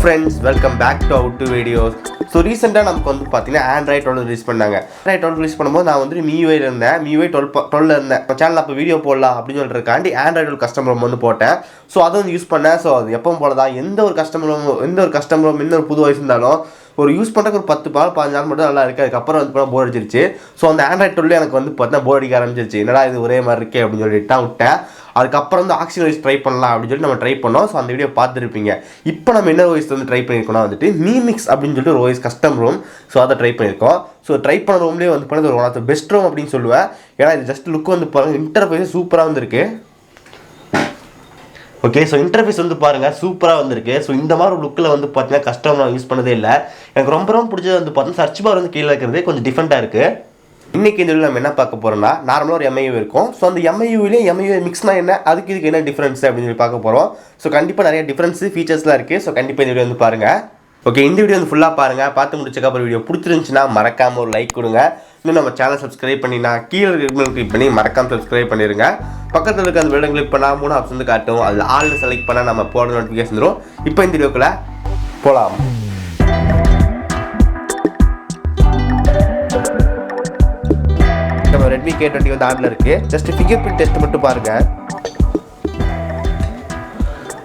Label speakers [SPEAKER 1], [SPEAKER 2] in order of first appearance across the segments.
[SPEAKER 1] friends, welcome back to our two videos. So recently நமக்கு வந்து பாத்தீங்கன்னா Android 12 ரிலீஸ் பண்ணாங்க. Android 12 ரிலீஸ் பண்ணும்போது நான் வந்து MIUI ல இருந்தேன். MIUI 12 இருந்தேன். சேனல்ல அப்ப வீடியோ போடலாம் அப்படின்னு சொல்றதுக்காண்டி Android 12 கஸ்டம் ரோம் வந்து போட்டேன். சோ அதை வந்து யூஸ் பண்ணேன். சோ அது எப்பவும் போல தான் எந்த ஒரு கஸ்டம் ரோம் என்ன ஒரு புது வாய்ஸ் இருந்தாலும் ஒரு யூஸ் பண்ணுறதுக்கு ஒரு 10-15 நாள் மட்டும் நல்லா இருக்குது. அதுக்கப்புறம் வந்து போர் அடிச்சிருச்சு. ஸோ அந்த Android 12 எனக்கு வந்து பார்த்தீங்கன்னா போர் அடிக்க ஆரம்பிச்சிருச்சு. என்னடா இது ஒரே மாதிரி இருக்கே அப்படின்னு சொல்லிட்டு விட்டேன். அதுக்கப்புறம் வந்து ஆக்சிஜன் வாய்ஸ் ட்ரை பண்ணலாம் அப்படின்னு சொல்லி நம்ம ட்ரை பண்ணோம். ஸோ அந்த வீடியோ பார்த்துருப்பீங்க. இப்போ நம்ம என்ன வாய்ஸ் வந்து ட்ரை பண்ணியிருக்கோம்னா வந்துட்டு மிமிக்ஸ் அப்படின்னு சொல்லிட்டு ஒரு வாய்ஸ் கஸ்டம் ரூம். ஸோ அதை ட்ரை பண்ணியிருக்கோம். ஸோ ட்ரை பண்ண ரூம்லேயே வந்து பண்ணது ஒரு one of the best room அப்படின்னு சொல்லுவேன். ஏன்னா இது ஜஸ்ட் லுக் வந்து பாருங்கள், இன்டர்ஃபேஸ் சூப்பராக வந்துருக்கு. ஓகே, ஸோ இன்டர்ஃபேஸ் வந்து பாருங்கள் சூப்பராக வந்திருக்கு. ஸோ இந்த மாதிரி ஒரு லுக்கில் வந்து பார்த்தீங்கன்னா கஸ்டம் நான் யூஸ் பண்ணதே இல்லை. எனக்கு ரொம்ப பிடிச்சது வந்து பார்த்தீங்கன்னா சர்ச் பார் வந்து கீழே இருக்கிறது கொஞ்சம் டிஃப்ரெண்ட்டாக இருக்குது. இன்றைக்கி இந்த நம்ம என்ன பார்க்க போகிறோம்னா நார்மலாக ஒரு MIUI இருக்கும். ஸோ அந்த MIUIலே MIUI மிக்ஸ்னா என்ன, இதுக்கு என்ன டிஃப்ரென்ஸ் அப்படின்னு சொல்லி பார்க்க போகிறோம். ஸோ கண்டிப்பாக நிறைய டிஃப்ரென்ஸு ஃபீச்சர்ஸ்லாம் இருக்குது. ஸோ கண்டிப்பாக இந்த வீடியோ வந்து பாருங்கள். ஓகே, இந்த வீடியோ வந்து ஃபுல்லாக பாருங்கள். பார்த்து முடிச்சக்கப்புறம் வீடியோ பிடிச்சிருந்துச்சுன்னா மறக்காமல் ஒரு லைக் கொடுங்க. இன்னும் நம்ம சேனல் சப்ஸ்கிரைப் பண்ணினா கீழே கிளிக் பண்ணி மறக்காமல் சப்ஸ்கிரைப் பண்ணிடுங்க. பக்கத்தில் இருக்க அந்த வீடியோ கிளிக் பண்ணால் 3 ஆப்ஷன் வந்து காட்டும். அதில் ஆல்னு செலக்ட் பண்ணால் நம்ம போட நோட்டிஃபிகேஷன் வந்துடும். இப்போ இந்த வீடியோக்குள்ளே போகலாம். நம்ம Redmi K20 வந்து ஆன்ல இருக்குது. ஜஸ்ட் ஃபிங்கர் பிரிண்ட் டெஸ்ட் மட்டும் பாருங்கள்.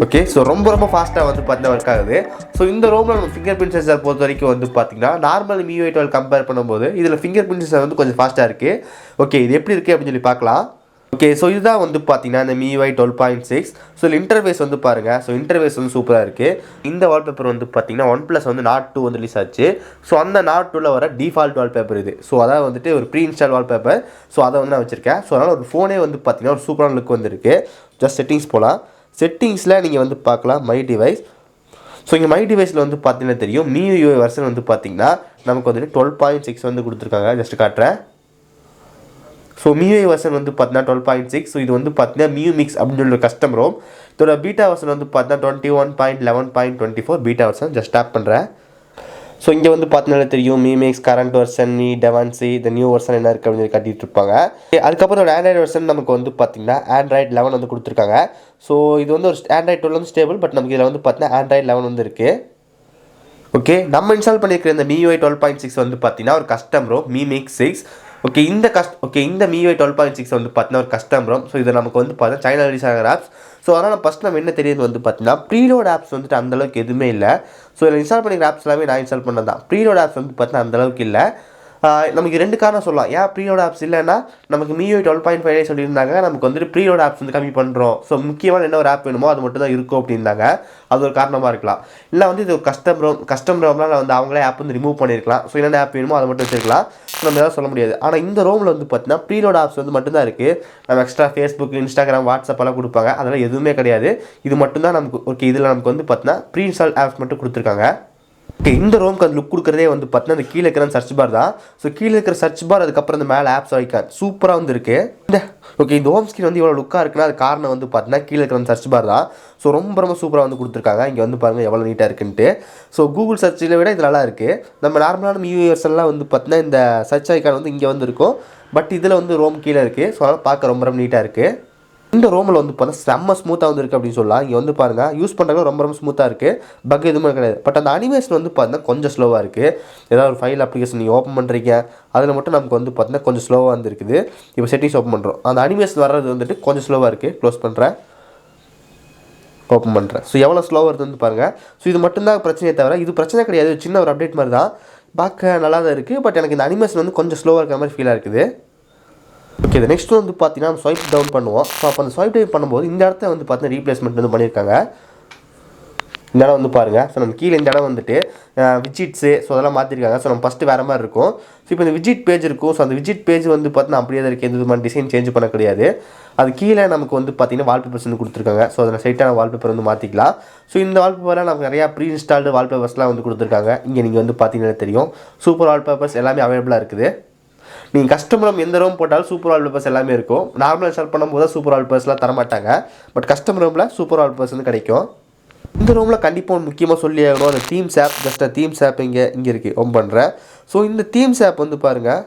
[SPEAKER 1] ஓகே, ஸோ ரொம்ப ஃபாஸ்ட்டாக வந்து பார்த்தீங்கன்னா ஒர்க் ஆகுது. ஸோ இந்த ரோமில் நம்ம ஃபிங்கர் பிரிண்ட் சென்சார் பொறுத்த வரைக்கும் வந்து பார்த்தீங்கன்னா நார்மல் MIUI 12 கம்பேர் பண்ணும்போது இதில் ஃபிங்கர் பிரிண்ட் சென்சார் வந்து கொஞ்சம் ஃபாஸ்ட்டாக இருக்குது. ஓகே, இது எப்படி இருக்குது அப்படின்னு சொல்லி பார்க்கலாம். ஓகே, ஸோ இதுதான் வந்து பார்த்தீங்கன்னா இந்த MIUI 12.6. ஸோ இதில் இன்டர்ஃபேஸ் வந்து பாருங்கள். ஸோ இன்டர்ஃபேஸ் வந்து சூப்பராக இருக்குது. இந்த வால்பேப்பர் வந்து பார்த்தீங்கன்னா OnePlus வந்து Nord 2 வந்து ரிலீஸ் ஆச்சு. ஸோ அந்த Nord 2ல் வர டிஃபால்ட் வால்பேப்பர் இது. ஸோ அதாவது வந்துட்டு ஒரு ப்ரீ இன்ஸ்டால் வால்பேப்பர். ஸோ அதை வந்து நான் வச்சுருக்கேன். ஸோ அதனால் ஒரு ஃபோனே வந்து பார்த்தீங்கன்னா ஒரு சூப்பரான லுக் வந்துருக்கு. ஜஸ்ட் செட்டிங்ஸ் போகலாம். செட்டிங்ஸில் நீங்கள் வந்து பார்க்கலாம் மை டிவைஸ். ஸோ இங்கே மை டிவைஸில் வந்து பார்த்தீங்கன்னா தெரியும் MIUI வெர்ஷன் வந்து பார்த்தீங்கன்னா நமக்கு வந்துட்டு 12.6 வந்து கொடுத்துருக்காங்க. ஜஸ்ட் காட்டுறேன். ஸோ MIUI வெர்ஷன் வந்து பார்த்தீங்கன்னா 12.6. ஸோ இது வந்து பார்த்தீங்கன்னா மியூமிக்ஸ் அப்படின்னு சொல்லி கஸ்டம் ரோம். இதோட பீட்டா வெர்ஷன் வந்து பார்த்தீங்கன்னா 21.11.24 பீட்டா வெர்ஷன். ஜஸ்ட் டேப் பண்ணுறேன். ஸோ இங்கே வந்து பார்த்தீங்கன்னா தெரியும் மிமிக்ஸ் கரண்ட் வெர்ஷன் டெவான்சி இந்த நியூ வெர்ஷன் என்ன இருக்குது அப்படின்னு கட்டிட்டு இருப்பாங்க. அதுக்கப்புறம் ஆண்ட்ராய்டு வெர்ஷன் நமக்கு வந்து பார்த்தீங்கன்னா Android 11 வந்து கொடுத்துருக்காங்க. ஸோ இது வந்து ஒரு Android 12 வந்து ஸ்டேபிள். பட் நமக்கு இதில் வந்து பார்த்தீங்கன்னா Android 11 வந்து இருக்குது. ஓகே, நம்ம இன்ஸ்டால் பண்ணியிருக்கிற இந்த MIUI 12.6 வந்து பார்த்தீங்கன்னா ஒரு கஸ்டம் ரோம் மிமிக்ஸ் 6. ஓகே, இந்த MIUI 12.6 வந்து பார்த்தீங்கன்னா ஒரு கஸ்டம் ரோம். ஸோ இது நமக்கு வந்து பார்த்தீங்கன்னா சைனா ரிலீஸ் ஆகிற ஆப்ஸ். ஸோ அதனால் ஃபஸ்ட் நம்ம என்ன தெரியுது வந்து பார்த்தீங்கன்னா ப்ரீலோட் ஆப்ஸ் வந்துட்டு அந்தளவுக்கு எதுவுமே இல்லை. ஸோ இதில் இன்ஸ்டால் பண்ணிக்கிற ஆப்ஸ் எல்லாமே நான் இன்ஸ்டால் பண்ணது தான். ப்ரீலோட் ஆப்ஸ் வந்து பார்த்தீங்கன்னா அந்தளவுக்கு இல்லை. நமக்கு 2 காரணம் சொல்லலாம். ஏன் ப்ரீலோட் ஆப்ஸ் இல்லைன்னா நமக்கு MIUI 12.5 சொல்லியிருந்தாங்க நமக்கு வந்துட்டு ப்ரீலோட் ஆப்ஸ் வந்து கம்மி பண்ணுறோம். ஸோ முக்கியமான என்ன ஒரு ஆப் வேணுமோ அது மட்டும் தான் இருக்கும் அப்படின்னாங்க. அது ஒரு காரணமாக இருக்கலாம். இல்லை வந்து இது ஒரு கஸ்டம் ரோம்லாம் வந்து அவங்களே ஆப் வந்து ரிமூவ் பண்ணியிருக்கலாம். ஸோ என்னென்ன ஆப் வேணுமோ அதை மட்டும் வச்சுருக்கலாம். நம்ம எதாவது சொல்ல முடியாது. ஆனால் இந்த ரோமில் வந்து பார்த்தீங்கன்னா ப்ரீலோட் ஆப்ஸ் வந்து மட்டும்தான் இருக்குது. நம்ம எக்ஸ்ட்ரா ஃபேஸ்புக் இன்ஸ்டாகிராம் வாட்ஸ்அப் எல்லாம் கொடுப்பாங்க. அதெல்லாம் எதுவுமே கிடையாது. இது மட்டும்தான் நமக்கு. ஓகே, இதில் நமக்கு வந்து பார்த்தீங்கன்னா ப்ரீ இன்ஸ்டால் ஆப்ஸ் மட்டும் கொடுத்துருக்காங்க. ஓகே, இந்த ரோமுக்கு அந்த லுக் கொடுக்குறதே வந்து பார்த்தீங்கன்னா அந்த கீழே இருக்கிற சர்ச் பார் தான். ஸோ கீழே இருக்கிற சர்ச் பார் அதுக்கப்புறம் இந்த மேலே ஆப்ஸ் ஐக்கான் சூப்பராக வந்து இருக்குது. இந்த ஹோம் ஸ்க்ரீன் வந்து இவ்வளோ லுக்காக இருக்குன்னா அது காரணம் வந்து பார்த்தீங்கன்னா கீழே இருக்கிற சர்ச் பார் தான். ஸோ ரொம்ப சூப்பராக வந்து கொடுத்துருக்காங்க. இங்கே வந்து பாருங்கள் எவ்வளோ நீட்டாக இருக்குன்ட்டு. ஸோ கூகுள் சர்ச்சில் விட இது நல்லா இருக்குது. நம்ம நார்மலான MIUI வெர்ஷன்லாம் வந்து பார்த்தீங்கன்னா இந்த சர்ச் ஐக்கான் வந்து இங்கே வந்து இருக்கும். பட் இதில் வந்து ரோம் கீழே இருக்குது. ஸோ அதனால் பார்க்க ரொம்ப நீட்டாக இருக்குது. இந்த ரோமில் வந்து பார்த்தா செம்ம ஸ்மூத்தாக வந்து இருக்குது அப்படின்னு சொல்லலாம். இங்கே வந்து பாருங்கள் யூஸ் பண்ணுறது ரொம்ப ஸ்மூத்தாக இருக்குது. பக் எதுவுமே கிடையாது. பட் அந்த அனிமேஷன் வந்து பார்த்தீங்கன்னா கொஞ்சம் ஸ்லோவாக இருக்குது. ஏதாவது ஒரு ஃபைல் அப்ளிகேஷன் நீங்கள் ஓப்பன் பண்ணுறீங்க அதில் மட்டும் நமக்கு வந்து பார்த்தீங்கன்னா கொஞ்சம் ஸ்லோவாக வந்து இருக்குது. இப்போ செட்டிங்ஸ் ஓப்பன் பண்ணுறோம். அந்த அனிமேஷன் வர்றது வந்துட்டு கொஞ்சம் ஸ்லோவாக இருக்குது. க்ளோஸ் பண்ணுறேன், ஓப்பன் பண்ணுறேன். ஸோ எவ்வளோ ஸ்லோவாக வருது வந்து பாருங்கள். ஸோ இது மட்டும்தான் பிரச்சனையே தவிர இது பிரச்சனை கிடையாது. சின்ன ஒரு அப்டேட் மாதிரி தான். பார்க்க நல்லா தான் இருக்குது. பட் எனக்கு இந்த அனிமேஷன் வந்து கொஞ்சம் ஸ்லோவாக இருக்கிற மாதிரி ஃபீலாக இருக்குது. ஓகே, இது நெக்ஸ்ட் வந்து பார்த்தீங்கன்னா நம்ம ஸ்வைப் டவுன் பண்ணுவோம். ஸோ அப்போ அந்த ஸ்வைப் டவுன் பண்ணும்போது இந்த இடத்த வந்து பார்த்தீங்கன்னா ரீப்ளேஸ்மெண்ட் வந்து பண்ணியிருக்காங்க. இந்த இடம் வந்து பாருங்கள். ஸோ நம்ம கீழே இந்த இடம் வந்துட்டு விஜிட்ஸு ஸோ அதெல்லாம் மாற்றிருக்காங்க. ஸோ நம்ம ஃபஸ்ட்டு வேறு மாதிரி இருக்கும். ஸோ இப்போ இந்த விஜிட் பேஜ் இருக்கும். ஸோ அந்த விஜிட் பேஜ் வந்து பார்த்தீங்கன்னா அப்படியே தான் இருக்குது. எந்த விதமான டிசைன் சேஞ்ச் பண்ண கிடையாது. அது கீழே நமக்கு வந்து பார்த்தீங்கன்னா வால்பேப்பர்ஸ் வந்து கொடுத்துருக்காங்க. ஸோ அதில் சைட்டான வால்பேப்பர் வந்து மாற்றிக்கலாம். ஸோ இந்த வால்பேப்பரில் நமக்கு நிறையா ப்ரீ இன்ஸ்டால்டு வால்பேப்பர்ஸ்லாம் வந்து கொடுத்துருக்காங்க. இங்கே நீங்கள் வந்து பார்த்தீங்கன்னா தெரியும் சூப்பர் வால்பேப்பர்ஸ் எல்லாமே அவைலபிளாக இருக்குது. நீங்கள் கஸ்டமர் எந்த ரோம் போட்டாலும் சூப்பர் வால்பேப்பர்ஸ் எல்லாமே இருக்கும். நார்மலாக இன்ஸ்டால் பண்ணும்போது சூப்பர் வால்பேப்பர்ஸ்லாம் தரமாட்டாங்க. பட் கஸ்டமர் ரோமில் சூப்பர் வால்பேப்பர்ஸ் வந்து கிடைக்கும். இந்த ரோமில் கண்டிப்பாக ஒன்று முக்கியமாக சொல்லி ஆகணும். அந்த themes app. Just themes app இங்கே இருக்குது ஓப்பன் பண்ணுறேன். ஸோ இந்த தீம்ஸ் ஆப் வந்து பாருங்கள்.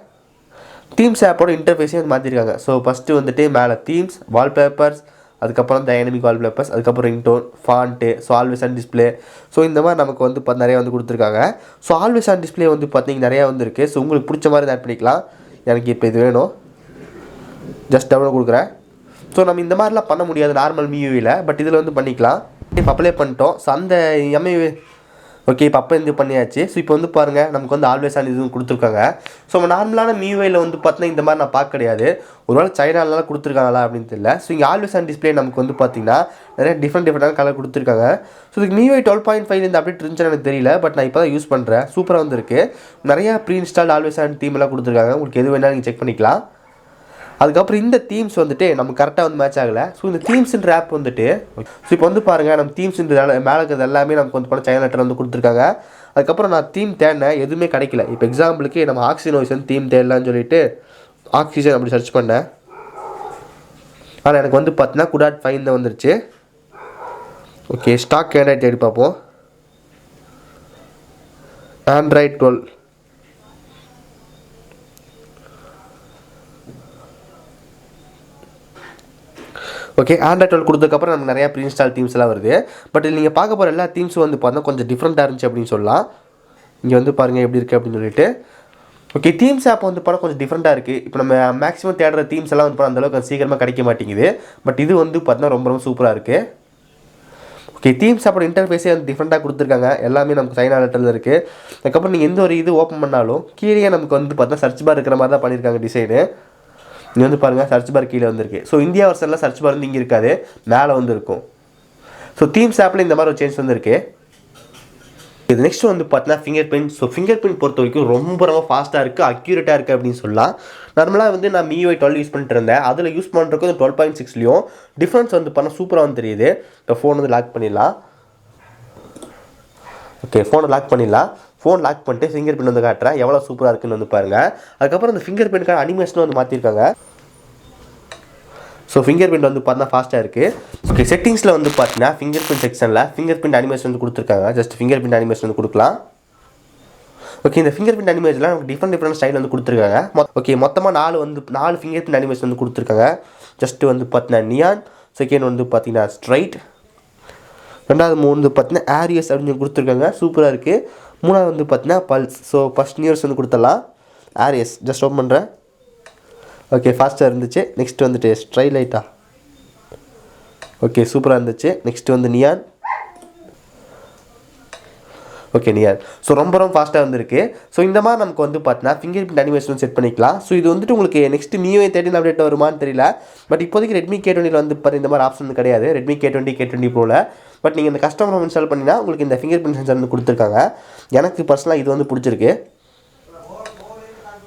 [SPEAKER 1] தீம்ஸ் ஆப்போட இன்டர்ஃபேஸே வந்து மாற்றிருக்காங்க. ஸோ ஃபஸ்ட்டு வந்துட்டு மேலே தீம்ஸ் வால்பேப்பர்ஸ் அதுக்கப்புறம் டைனமிக் வால்பேப்பர்ஸ், அதுக்கப்புறம் ringtone, font, so always on display. So இந்த மாதிரி நமக்கு வந்து நிறையா வந்து கொடுத்துருக்காங்க. ஸோ ஆல்வேஸ் ஆன் டிஸ்பிளே வந்து பார்த்தீங்கன்னா நிறையா வந்து இருக்குது. ஸோ உங்களுக்கு பிடிச்ச மாதிரி ஆட் பண்ணிக்கலாம். எனக்கு இப்போ இது வேணும், ஜஸ்ட் டவுன்லோட் கொடுக்குறேன். ஸோ நம்ம இந்த மாதிரிலாம் பண்ண முடியாது நார்மல் MIUIயில், பட் இதில் வந்து பண்ணிக்கலாம். இப்போ அப்ளை பண்ணிட்டோம். ஸோ அந்த MIUI ஓகே இப்போ அப்போ இது பண்ணியாச்சு. ஸோ இப்போ வந்து பாருங்கள் நமக்கு வந்து ஆல்வேஸ் ஆன் இதுவும் கொடுத்துருக்காங்க. ஸோ நம்ம நார்மலான MIUIயில் வந்து பார்த்தீங்கன்னா இந்த மாதிரி நான் பார்க்க கிடையாது. ஒருவேளை சைனாலாம் கொடுத்துருக்காங்களா அப்படின்னு தெரியல. ஸோ இங்கே ஆல்வேஸ் ஆன் டிஸ்பிளே நமக்கு வந்து பார்த்தீங்கன்னா நிறைய டிஃப்ரெண்டான கலர் கொடுத்துருக்காங்க. ஸோ இதுக்கு MIUI 12.5 இந்த அப்டேட் இருந்துச்சுன்னு எனக்கு தெரியல, பட் நான் இப்போ தான் யூஸ் பண்ணுறேன். சூப்பராக வந்துருக்கு. நிறையா pre install always on theme எல்லாம் கொடுத்துருக்காங்க. உங்களுக்கு எது வேணாலும் நீங்கள் செக் பண்ணிக்கலாம். அதுக்கப்புறம் இந்த தீம்ஸ் வந்துட்டு நமக்கு கரெக்டாக வந்து மேட்ச் ஆகலை. ஸோ இந்த தீம்ஸ்ன்ற ஆப் வந்துட்டு ஸோ இப்போ வந்து பாருங்கள் நம்ம தீம்ஸ்ன்ற மேலே இருக்கிறது எல்லாமே நமக்கு வந்து சைனா லெட்டர் வந்து கொடுத்துருக்காங்க. அதுக்கப்புறம் நான் தீம் தேடினேன், எதுவுமே கிடைக்கல. இப்போ எக்ஸாம்பிளுக்கு நம்ம ஆக்சிஜன் தீம் தேடலான்னு சொல்லிட்டு ஆக்சிஜன் அப்படி சர்ச் பண்ணேன். ஆனால் எனக்கு வந்து பார்த்தீங்கன்னா குடாட் 5 தான் வந்துருச்சு. ஓகே ஸ்டாக் ஆண்ட்ராய்ட் தேடி பார்ப்போம். ஆண்ட்ராய்ட் 12. ஓகே ஆண்ட்ராய்ட் 12 கொடுத்ததுக்கப்புறம் நமக்கு நிறையா ப்ரீ இன்ஸ்டால் தீம்ஸ் எல்லாம் வருது. பட் இதில் நீங்கள் பார்க்க போகிற எல்லா தீம்ஸும் வந்து பார்த்தா கொஞ்சம் டிஃப்ரெண்ட்டாக இருந்துச்சு அப்படின்னு சொல்லலாம். இங்கே வந்து பாருங்கள் எப்படி இருக்குது அப்படின்னு சொல்லிட்டு. ஓகே தீம்ஸ் ஆப் வந்து பார்த்தா கொஞ்சம் டிஃப்ரெண்ட்டாக இருக்குது. இப்போ நம்ம மேக்ஸிமம் தேடுற தீம்ஸ் எல்லாம் வந்து அந்தளவுக்கு சீக்கிரமாக கிடைக்க மாட்டேங்குது. பட் இது வந்து பார்த்தீங்கன்னா ரொம்ப ரொம்ப சூப்பராக இருக்குது. ஓகே தீம்ஸ் ஆப்போட இன்டர்ஃபேஸே வந்து டிஃப்ரெண்ட்டாக கொடுத்துருக்காங்க. எல்லாமே நமக்கு சைனா லெட்டரில் இருக்குது. அதுக்கப்புறம் நீங்கள் எந்த ஒரு இது ஓப்பன் பண்ணாலும் கீழே நமக்கு வந்து பார்த்தா சர்ச் பார் இருக்கிற மாதிரி தான் பண்ணியிருக்காங்க டிசைனு. இங்கே வந்து பாருங்கள் சர்ச் பார் கீழே வந்துருக்கு. ஸோ இந்தியா வருஷனில் சர்ச் பார் வந்து இங்கே இருக்காது, மேலே வந்து இருக்கும். ஸோ தீம்ஸ் ஆப்பில் இந்த மாதிரி ஒரு சேஞ்ச் வந்துருக்கு. இது நெக்ஸ்ட் வந்து பார்த்தீங்கன்னா finger print. So finger print பொறுத்த வரைக்கும் ரொம்ப ரொம்ப ஃபாஸ்ட்டாக இருக்குது, அக்யூரேட்டாக இருக்குது அப்படின்னு சொல்லலாம். நார்மலாக வந்து நான் MIUI 12 யூஸ் பண்ணிட்டு இருந்தேன். அதில் யூஸ் பண்ணுறதுக்கு 12.6லையும் டிஃப்ரென்ஸ் வந்து பண்ணால் சூப்பராக வந்து தெரியுது. இப்போ ஃபோன் வந்து லாக் பண்ணிடலாம். ஓகே ஃபோனை லாக் பண்ணிடலாம். ஃபோன் லாக் பண்ணிட்டு ஃபிங்கர் பிரிண்ட் வந்து காட்டுறேன், எவ்வளோ சூப்பராக இருக்குன்னு வந்து பாருங்கள். அதுக்கப்புறம் இந்த ஃபிங்கர் பிரிண்ட்கான அனிமேஷனும் வந்து மாற்றிருக்காங்க. ஸோ ஃபிங்கர் பிரிண்ட் வந்து பார்த்தீங்கன்னா ஃபாஸ்ட்டாக இருக்குது. ஓகே செட்டிங்ஸில் வந்து பார்த்தீங்கன்னா ஃபிங்கர் பிரிண்ட் செக்ஷனில் ஃபிங்கர் பிரிண்ட் அனிமேஷன் வந்து கொடுத்துருக்காங்க. ஜஸ்ட் ஃபிங்கர் பிரிண்ட் அனிமேஷன் வந்து கொடுக்கலாம். ஓகே இந்த ஃபிங்கர் பிரிண்ட் அனிமேஷன்லாம் நமக்கு டிஃப்ரெண்ட் ஸ்டைல் வந்து கொடுத்துருக்காங்க. ஓகே மொத்தமாக 4 ஃபிங்கர் பிரிண்ட் அனிமேஷன் வந்து கொடுத்துருக்காங்க. ஜஸ்ட்டு வந்து பார்த்தீங்கன்னா நியான், செகண்ட் வந்து பார்த்தீங்கன்னா ஸ்ட்ரைட், ரெண்டாவது வந்து பார்த்தீங்கன்னா ஆரியஸ் அப்படின்னு கொடுத்துருக்காங்க. சூப்பராக இருக்குது. மூணாவது வந்து பார்த்தீங்கன்னா பல்ஸ். ஸோ ஃபஸ்ட் நியர்ஸ் வந்து கொடுத்துடலாம். ஆரியஸ் ஜஸ்ட் ஓப்பன் பண்ணுறேன். ஓகே ஃபாஸ்ட்டாக இருந்துச்சு. நெக்ஸ்ட் வந்துட்டு ஸ்ட்ரைலைட்டா. ஓகே சூப்பராக இருந்துச்சு. நெக்ஸ்ட் வந்து நியான். Okay neon. ஸோ ரொம்ப ரொம்ப ஃபாஸ்ட்டாக வந்துருக்கு. ஸோ இந்த மாதிரி நமக்கு வந்து பார்த்தீங்கன்னா ஃபிங்கர் பிரிண்ட் அனிமேஷன் செட் பண்ணிக்கலாம். ஸோ இது வந்துட்டு உங்களுக்கு நெக்ஸ்ட் MIUI 13 அப்டேட் வருமானு தெரியல. பட் இப்போதைக்கு ரெட்மி K20 வந்து பாரு இந்த மாதிரி ஆப்ஷன் வந்து கிடையாது. Redmi K20 ப்ரோவில். பட் நீங்கள் இந்த கஸ்டமர் இன்ஸ்டால் பண்ணினா உங்களுக்கு இந்த ஃபிங்கர் பிரிண்ட் சென்சார் வந்து கொடுத்துருக்காங்க. எனக்கு பர்சனலாக இது வந்து பிடிச்சிருக்கு.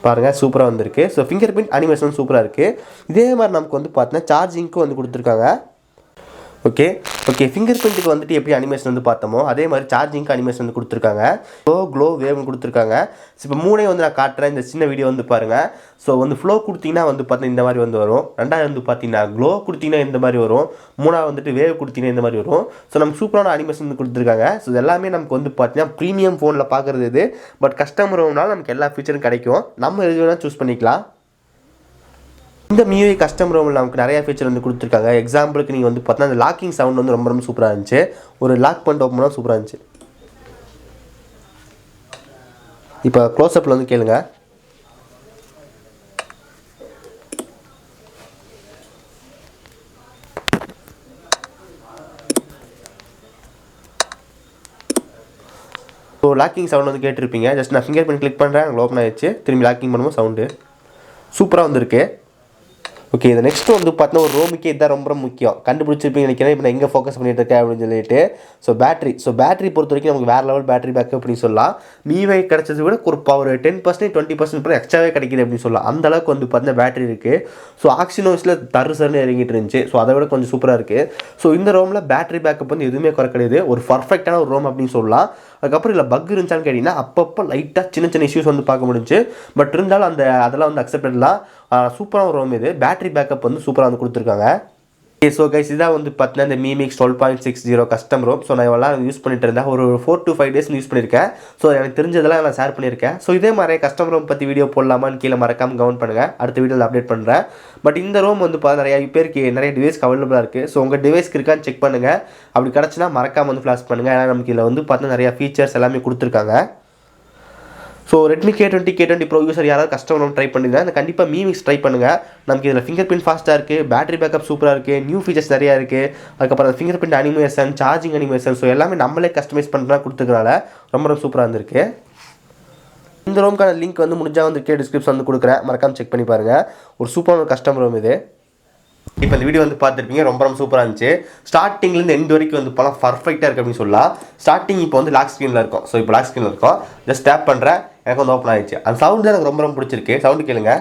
[SPEAKER 1] பாருங்கள் சூப்பராக வந்திருக்கு. ஸோ ஃபிங்கர் பிரிண்ட் அனிமேஷன் சூப்பராக இருக்குது. இதே மாதிரி நமக்கு வந்து பார்த்தீங்கன்னா சார்ஜிங்க்கும் வந்து கொடுத்துருக்காங்க. ஓகே ஃபிங்கர் பிரிண்ட்டுக்கு வந்துட்டு எப்படி அனிமேஷன் வந்து பார்த்தோமோ அதே மாதிரி சார்ஜிங்க்கு அனிமேஷன் வந்து கொடுத்துருக்காங்க. க்ளோ வேவ்னு கொடுத்துருக்காங்க. ஸோ இப்போ மூணே வந்து நான் காட்டுறேன், இந்த சின்ன வீடியோ வந்து பாருங்கள். ஸோ வந்து ஃப்ளோ கொடுத்தீங்கன்னா வந்து பார்த்தீங்கன்னா இந்த மாதிரி வந்து வரும். ரெண்டாவது வந்து பார்த்தீங்கன்னா க்ளோ கொடுத்தீங்கன்னா இந்த மாதிரி வரும். மூணாவது வந்துட்டு வேவ் கொடுத்தீங்கன்னா இந்த மாதிரி வரும். ஸோ நமக்கு சூப்பரான அனிமேஷன் வந்து கொடுத்துருக்காங்க. ஸோ இது எல்லாமே நமக்கு வந்து பார்த்தீங்கன்னா ப்ரீமியம் ஃபோனில் பார்க்குறது இது. பட் கஸ்டமர்னால நமக்கு எல்லா ஃபீச்சரும் கிடைக்கும். நம்ம எது வேணால் சூஸ் பண்ணிக்கலாம். இந்த MIUI கஸ்டம் ரோமில் நமக்கு நிறைய ஃபீச்சர் வந்து கொடுத்துருக்காங்க. எக்ஸாம்பிளுக்கு நீங்கள் வந்து பார்த்தீங்கன்னா அந்த லாக்கிங் சவுண்ட் வந்து ரொம்ப ரொம்ப சூப்பராக இருந்துச்சு. ஒரு லாக் பண்ணிட்டு ஓப்பன் பண்ணால் சூப்பராக இருந்துச்சு. இப்போ க்ளோஸ்அப்பில் வந்து கேளுங்க. ஸோ லாக்கிங் சவுண்ட் வந்து கேட்டிருப்பீங்க. ஜஸ்ட் நான் ஃபிங்கர் பிரிண்ட் கிளிக் பண்ணுறேன், அங்கே ஓப்பன் ஆகிடுச்சு. திரும்பி லாக்கிங் பண்ணும்போது சவுண்டு சூப்பராக வந்துருக்கு. ஓகே இது நெக்ஸ்ட் வந்து பார்த்தீங்கன்னா ஒரு ரோமுக்கே இதுதான் ரொம்ப முக்கியம். கண்டுபிடிச்சிருப்பீங்க நினைக்கிறேன். இப்போ நான் எங்கே ஃபோக்கஸ் பண்ணிட்டு இருக்கேன் அப்படின்னு சொல்லிட்டு. ஸோ பேட்டரி பொறுத்த வரைக்கும் நமக்கு வேறு லெவல் பேட்டரி பேக்கப் அப்படின்னு சொல்லலாம். MIUI கிடச்சதை விட ஒரு 10% 20% எக்ஸ்ட்ராவே கிடைக்கிது அப்படின்னு சொல்லலாம். அந்த அளவுக்கு வந்து பார்த்தீங்கன்னா பேட்டரி இருக்குது. ஸோ ஆக்சினோஸில் தருசர்னு இறங்கிட்டு இருந்துச்சு. ஸோ அதை விட கொஞ்சம் சூப்பராக இருக்குது. ஸோ இந்த ரோமில் பேட்டரி பேக்கப் வந்து எதுவுமே குறை கிடையாது. ஒரு பர்ஃபெக்டான ஒரு ரோம் அப்படின்னு சொல்லலாம். அதுக்கப்புறம் இல்லை பக் இருந்துச்சான்னு கேட்டிங்கன்னா அப்பப்போ லைட்டாக சின்ன இஷ்யூஸ் வந்து பார்க்க முடிஞ்சு. பட் இருந்தாலும் அதெல்லாம் வந்து அக்செப்டட்லாம். சூப்பராக ஒரு ரோம் இது. பேட்டரி பேக்கப் வந்து சூப்பராக வந்து கொடுத்துருக்காங்க. ஸோ கைஸ் இதான் வந்து பார்த்தீங்கன்னா இந்த மீமிக்ஸ் 12.60 கஸ்டம் ரோம். ஸோ நான் எல்லாம் யூஸ் பண்ணிட்டு இருந்தேன், ஒரு 4 to 5 days யூஸ் பண்ணியிருக்கேன். ஸோ எனக்கு தெரிஞ்சதெல்லாம் நான் ஷேர் பண்ணியிருக்கேன். ஸோ இதே மாதிரி கஸ்டம் ரோம் பற்றி வீடியோ போடலாமான்னு கீழே மறக்காமல் கமெண்ட் பண்ணுங்கள், அடுத்த வீடியோவில் அப்டேட் பண்ணுறேன். பட் இந்த ரோம் வந்து பார்த்தா நிறைய பேருக்கு நிறைய டிவைஸ்க்கு அவைலபிளாக இருக்குது. ஸோ உங்கள் டிவைஸ்க்கு இருக்கான்னு செக் பண்ணுங்கள், அப்படி கிடச்சினா மறக்காமல் வந்து ஃப்ளாஷ் பண்ணுங்கள். ஏன்னா நமக்கு இதில் வந்து பார்த்தா நிறையா ஃபீச்சர்ஸ் எல்லாமே கொடுத்துருக்காங்க. So Redmi K20 bro user யாராவது கஸ்டமர் ட்ரை பண்ணியிருந்தேன், அந்த கண்டிப்பாக மீமிக்ஸ் ட்ரை பண்ணுங்கள். நமக்கு இதில் ஃபிங்கர் பிரிண்ட் ஃபாஸ்ட்டாக இருக்குது, பேட்டரி பேக்கப் சூப்பராக இருக்குது, நியூ ஃபீச்சர்ஸ் நிறையா இருக்குது. அதுக்கப்புறம் finger print animation, charging animation, so எல்லாமே நம்மளே கஸ்டமைஸ் பண்ணுறா கொடுத்துக்கனால ரொம்ப சூப்பராக இருந்திருக்கு. இந்த ரோம்க்கான லிங்க் வந்து முடிஞ்சால் வந்து டிஸ்கிரிப்ஷன் வந்து கொடுக்குறேன், மறக்காமல் செக் பண்ணி பாருங்கள். ஒரு சூப்பரான கஸ்டமர் ரோம் இது. இப்போ இந்த வீடியோ வந்து பார்த்துருப்பீங்க, ரொம்ப சூப்பராக இருந்துச்சு. ஸ்டார்டிங்லேருந்து எண்ட் வரைக்கும் வந்து படம் பர்ஃபெக்டாக இருக்குது அப்படின்னு சொல்லலாம். ஸ்டார்டிங் இப்போ வந்து லாக் ஸ்க்ரீனில் இருக்கும். ஸோ இப்போ லாக் ஸ்க்ரீனில் இருக்கும், ஜஸ்ட் டேப் பண்ணுறேன், எனக்கு வந்து ஓப்பன் ஆகிடுச்சு. அந்த சவுண்ட் தான் எனக்கு ரொம்ப பிடிச்சிருக்கு. சவுண்டு கேளுங்க.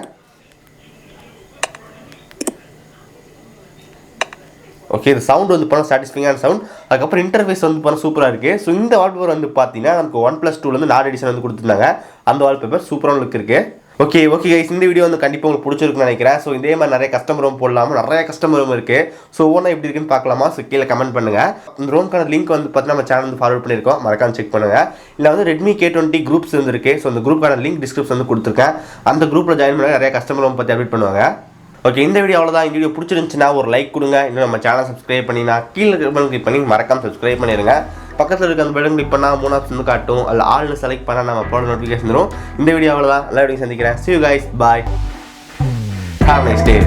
[SPEAKER 1] ஓகே, இந்த சவுண்ட் வந்து படம் சாட்டிஸ்ஃபைங்கான சவுண்ட். அதுக்கப்புறம் இன்டர்ஃபேஸ் வந்து படம் சூப்பராக இருக்குது. ஸோ இந்த வால்பேப்பர் வந்து பார்த்தீங்கன்னா நமக்கு 1+2 நாட் எடிஷன் வந்து கொடுத்துருந்தாங்க. அந்த வால்பேப்பர் சூப்பராக லுக் இருக்குது. ஓகே கைஸ், இந்த வீடியோ வந்து கண்டிப்பாக உங்களுக்கு பிடிச்சிருக்குன்னு நினைக்கிறேன். ஸோ இதே மாதிரி நிறைய கஸ்டமர் ரோம் போடலாமா, நிறைய கஸ்டமர் ரோம் இருக்குது. ஸோ ஒவ்வொன்றா எப்படி இருக்குன்னு பார்க்கலாமா? ஸோ கீழே கமெண்ட் பண்ணுங்கள். இந்த ரோம்க்கான லிங்க் வந்து பார்த்தீங்கன்னா நம்ம சேனல் வந்து ஃபார்வர்ட் பண்ணியிருக்கோம், மறக்காம செக் பண்ணுங்கள். இல்லை வந்து ரெட்மி K20 குரூப்ஸ் வந்துருக்கு. ஸோ அந்த குரூப்புக்கான லிங்க் டிஸ்கிரிப்ஷன் வந்து கொடுத்துருக்கேன். அந்த குரூப்பில் ஜாயின் பண்ண நிறைய கஸ்டமர் ரோம் பற்றி அப்டேட் பண்ணுவாங்க. ஓகே, இந்த வீடியோ அவ்வளோதான். இந்த வீடியோ பிடிச்சிருந்துச்சுன்னா ஒரு லைக் கொடுங்க. இன்னும் நம்ம சேனல் சப்ஸ்கிரைப் பண்ணினா கீழே கிளிக் பண்ணி மறக்காம சப்ஸ்கிரைப் பண்ணிடுங்க. பக்கத்தில் இருக்க அந்த பட்டன் கிளிக் பண்ணால் 3 ஆப்ஷன் காட்டும், அதில் ஆல்னு செலக்ட் பண்ணால் நம்ம போட நோட்டிஃபிகேஷன் வரும். இந்த வீடியோ அவ்வளோதான். எல்லா வீடியோ சந்திக்கிறேன். See you guys, bye, have a nice day.